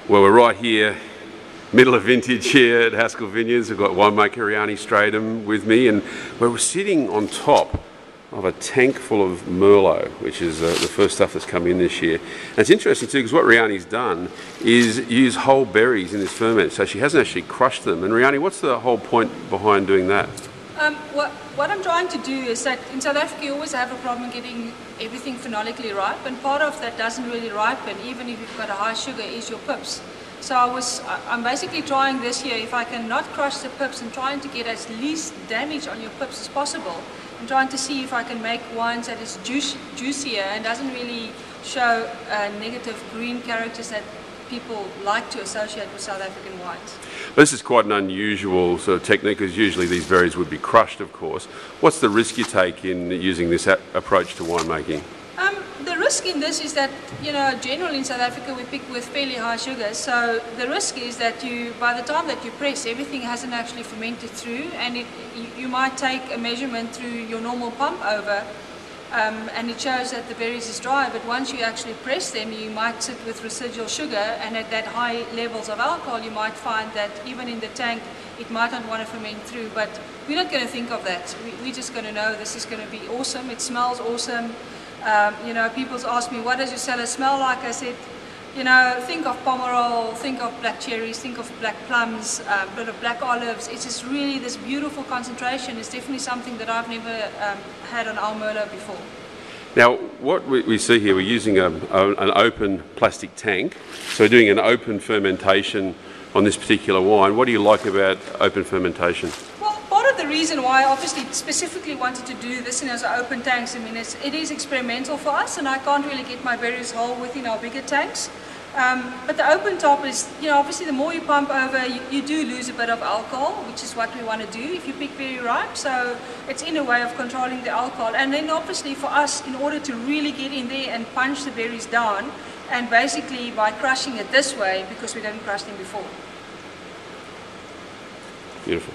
Well, we're right here, middle of vintage here at Haskell Vineyards. We've got winemaker Rianie Stratum with me, and we're sitting on top of a tank full of Merlot, which is the first stuff that's come in this year. And it's interesting too, because what Rianie's done is use whole berries in this ferment, so she hasn't actually crushed them. And Rianie, what's the whole point behind doing that? What I'm trying to do is that in South Africa you always have a problem getting everything phenolically ripe, and part of that doesn't really ripen, even if you've got a high sugar, is your pips. So I'm basically trying this year, if I can not crush the pips, and trying to get as least damage on your pips as possible. I'm trying to see if I can make wines that is juicier and doesn't really show negative green characters that people like to associate with South African wines. This is quite an unusual sort of technique, because usually these berries would be crushed, of course. What's the risk you take in using this approach to winemaking? The risk in this is that, generally in South Africa we pick with fairly high sugars, so the risk is that by the time that you press, everything hasn't actually fermented through, and you might take a measurement through your normal pump over, and it shows that the berries is dry, but once you actually press them, you might sit with residual sugar, and at that high levels of alcohol you might find that even in the tank it might not want to ferment through. But we're not going to think of that. We're just going to know this is going to be awesome. It smells awesome. People ask me, what does your cellar smell like? I said, think of pomerol, think of black cherries, think of black plums, a bit of black olives. It's just really this beautiful concentration. It's definitely something that I've never had on our Merlot before. Now, what we see here, we're using an open plastic tank. So we're doing an open fermentation on this particular wine. What do you like about open fermentation? Part of the reason why I obviously specifically wanted to do this in as open tanks, I mean, it is experimental for us, and I can't really get my berries whole within our bigger tanks. But the open top is, obviously the more you pump over, you do lose a bit of alcohol, which is what we want to do if you pick very ripe. So it's in a way of controlling the alcohol. And then obviously for us, in order to really get in there and punch the berries down, and basically by crushing it this way, because we didn't crush them before. Beautiful.